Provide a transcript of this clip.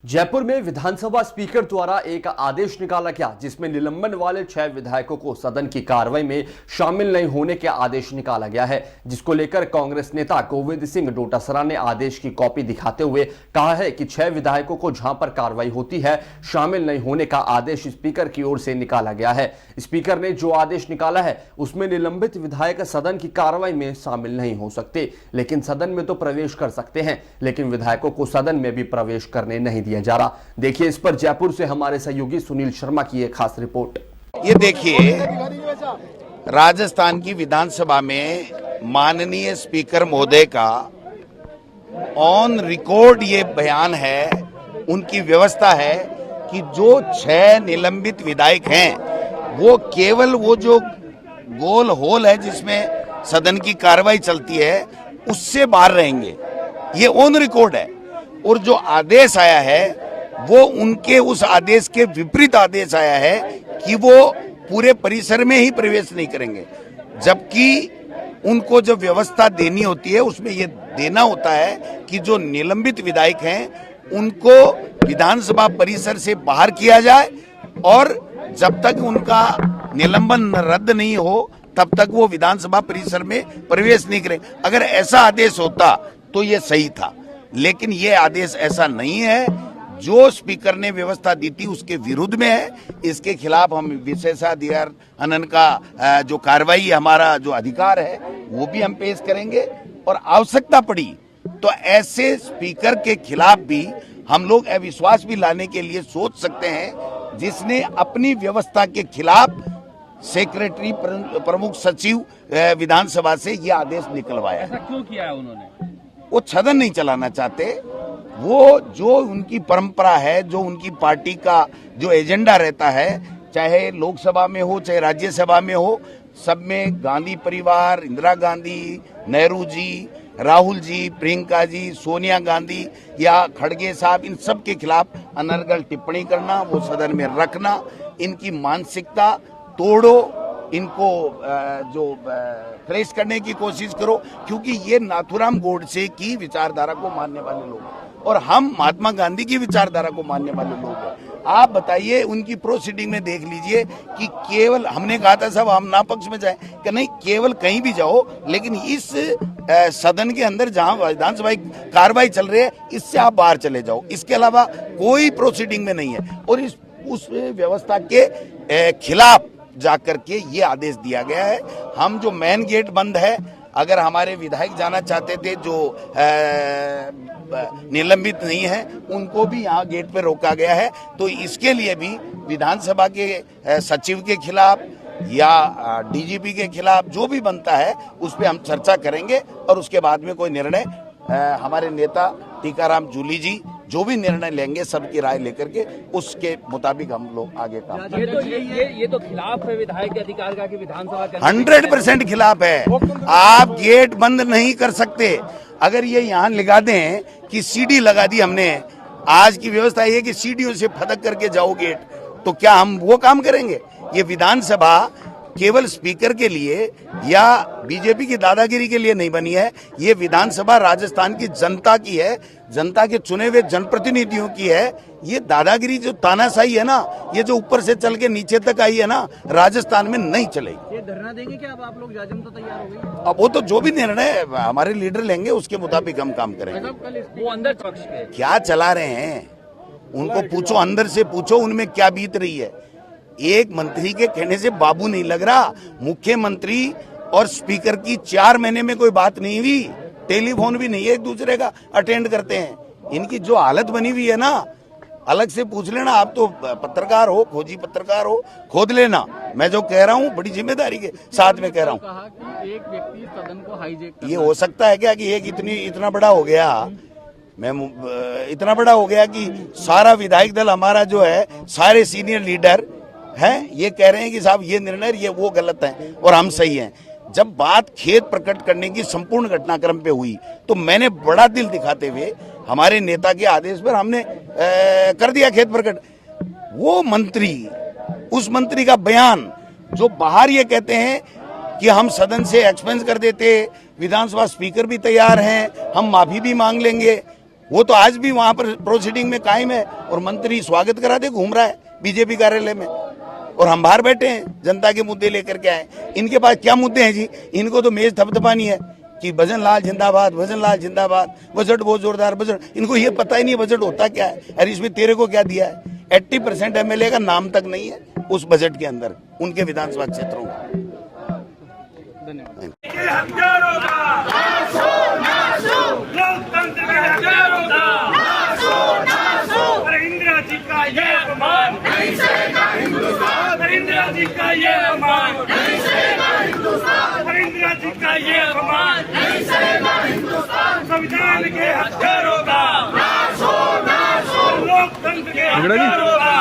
जयपुर में विधानसभा स्पीकर द्वारा एक आदेश निकाला गया जिसमें निलंबन वाले 6 विधायकों को सदन की कार्रवाई में शामिल नहीं होने के आदेश निकाला गया है, जिसको लेकर कांग्रेस नेता गोविंद सिंह डोटासरा ने आदेश की कॉपी दिखाते हुए कहा है कि 6 विधायकों को जहां पर कार्रवाई होती है शामिल नहीं होने का आदेश स्पीकर की ओर से निकाला गया है। स्पीकर ने जो आदेश निकाला है उसमें निलंबित विधायक सदन की कार्रवाई में शामिल नहीं हो सकते, लेकिन सदन में तो प्रवेश कर सकते हैं, लेकिन विधायकों को सदन में भी प्रवेश करने नहीं दिया जा रहा। देखिए इस पर जयपुर से हमारे सहयोगी सुनील शर्मा की एक खास रिपोर्ट। ये देखिए, राजस्थान की विधानसभा में माननीय स्पीकर महोदय का ऑन रिकॉर्ड ये बयान है, उनकी व्यवस्था है कि जो 6 निलंबित विधायक हैं वो केवल वो जो गोल होल है जिसमें सदन की कार्रवाई चलती है उससे बाहर रहेंगे। ये ऑन रिकॉर्ड है। और जो आदेश आया है वो उनके उस आदेश के विपरीत आदेश आया है कि वो पूरे परिसर में ही प्रवेश नहीं करेंगे, जबकि उनको जो व्यवस्था देनी होती है उसमें ये देना होता है कि जो निलंबित विधायक हैं उनको विधानसभा परिसर से बाहर किया जाए और जब तक उनका निलंबन रद्द नहीं हो तब तक वो विधानसभा परिसर में प्रवेश नहीं करें। अगर ऐसा आदेश होता तो ये सही था, लेकिन ये आदेश ऐसा नहीं है। जो स्पीकर ने व्यवस्था दी थी उसके विरुद्ध में है। इसके खिलाफ हम विशेषाधिकार हनन का जो कार्रवाई हमारा जो अधिकार है वो भी हम पेश करेंगे और आवश्यकता पड़ी तो ऐसे स्पीकर के खिलाफ भी हम लोग अविश्वास भी लाने के लिए सोच सकते हैं, जिसने अपनी व्यवस्था के खिलाफ सेक्रेटरी प्रमुख सचिव विधानसभा से ये आदेश निकलवाया। ऐसा क्यों किया है उन्होंने? वो सदन नहीं चलाना चाहते। वो जो उनकी परंपरा है, जो उनकी पार्टी का जो एजेंडा रहता है, चाहे लोकसभा में हो चाहे राज्यसभा में हो, सब में गांधी परिवार, इंदिरा गांधी, नेहरू जी, राहुल जी, प्रियंका जी, सोनिया गांधी या खड़गे साहब, इन सब के खिलाफ अनर्गल टिप्पणी करना, वो सदन में रखना, इनकी मानसिकता तोड़ो, इनको जो फ्रेश करने की कोशिश करो, क्योंकि ये नाथूराम गोडसे की विचारधारा को मानने वाले लोग हैं और हम महात्मा गांधी की विचारधारा को मानने वाले लोग हैं। आप बताइए, उनकी प्रोसीडिंग में देख लीजिए कि केवल हमने कहा था सब हम नापक्ष में जाएं कि नहीं, केवल कहीं भी जाओ लेकिन इस सदन के अंदर जहां विधानसभा कार्रवाई चल रही है इससे आप बाहर चले जाओ। इसके अलावा कोई प्रोसीडिंग में नहीं है और उस व्यवस्था के खिलाफ जाकर के ये आदेश दिया गया है। हम जो मेन गेट बंद है, अगर हमारे विधायक जाना चाहते थे जो निलंबित नहीं है उनको भी यहाँ गेट पे रोका गया है। तो इसके लिए भी विधानसभा के सचिव के खिलाफ या डीजीपी के खिलाफ जो भी बनता है उस पर हम चर्चा करेंगे और उसके बाद में कोई निर्णय हमारे नेता टीकाराम जूली जी जो भी निर्णय लेंगे सबकी राय लेकर के उसके मुताबिक हम लोग आगे काम। ये तो खिलाफ है विधायक के अधिकार का कि विधानसभा 100% खिलाफ है। आप गेट बंद नहीं कर सकते। अगर ये यहाँ लगा दें कि सीडी लगा दी हमने, आज की व्यवस्था ये कि सीडीओ से फटक करके जाओ गेट, तो क्या हम वो काम करेंगे? ये विधानसभा केवल स्पीकर के लिए या बीजेपी की दादागिरी के लिए नहीं बनी है। ये विधानसभा राजस्थान की जनता की है, जनता के चुने हुए जनप्रतिनिधियों की है। ये दादागिरी जो तानाशाही है ना, ये जो ऊपर से चल के नीचे तक आई है ना, राजस्थान में नहीं चलेगी। ये धरना देंगे क्या अब आप लोग? जाजम तो तैयार हो गई। अब वो तो जो भी निर्णय हमारे लीडर लेंगे उसके मुताबिक हम काम करेंगे। वो अंदर पक्ष के क्या चला रहे हैं उनको पूछो, अंदर से पूछो उनमें क्या बीत रही है। एक मंत्री के कहने से बाबू नहीं लग रहा। मुख्यमंत्री और स्पीकर की 4 महीने में कोई बात नहीं हुई, टेलीफोन भी नहीं है, एक दूसरे का अटेंड करते हैं। इनकी जो हालत बनी हुई है ना, अलग से पूछ लेना। आप तो पत्रकार हो, खोजी पत्रकार हो, खोद लेना। मैं जो कह रहा हूँ बड़ी जिम्मेदारी के साथ में कह रहा हूँ। कहा कि एक व्यक्ति सदन को हाईजैक ये हो सकता है क्या कि एक इतना बड़ा हो गया, मैं इतना बड़ा हो गया कि सारा विधायक दल हमारा जो है, सारे सीनियर लीडर हैं, ये कह रहे हैं कि साहब ये निर्णय ये वो गलत है और हम सही हैं। जब बात खेद प्रकट करने की संपूर्ण घटनाक्रम पे हुई तो मैंने बड़ा दिल दिखाते हुए हमारे नेता के आदेश पर हमने कर दिया खेद प्रकट। वो मंत्री, उस मंत्री का बयान जो बाहर ये कहते हैं कि हम सदन से एक्सपेंस कर देते, विधानसभा स्पीकर भी तैयार हैं, हम माफी भी मांग लेंगे, वो तो आज भी वहां पर प्रोसीडिंग में कायम है और मंत्री स्वागत करा दे घूम रहा है बीजेपी कार्यालय में, और हम बाहर बैठे हैं जनता के मुद्दे लेकर के आए। इनके पास क्या मुद्दे हैं जी? इनको तो मेज थपथपानी है कि भजन लाल जिंदाबाद, भजन लाल जिंदाबाद, बजट बहुत जोरदार बजट। इनको ये पता ही नहीं बजट होता क्या है। अरे इसमें तेरे को क्या दिया है? 80% एमएलए का नाम तक नहीं है उस बजट के अंदर उनके विधानसभा क्षेत्रों में। लोकतंत्र के हजारों का और इंदिरा जी का ये अपमान, और इंदिरा जी का ये अपमान, और इंदिरा जी का ये अपमान, संविधान के हजारों का, लोकतंत्र के हजारों का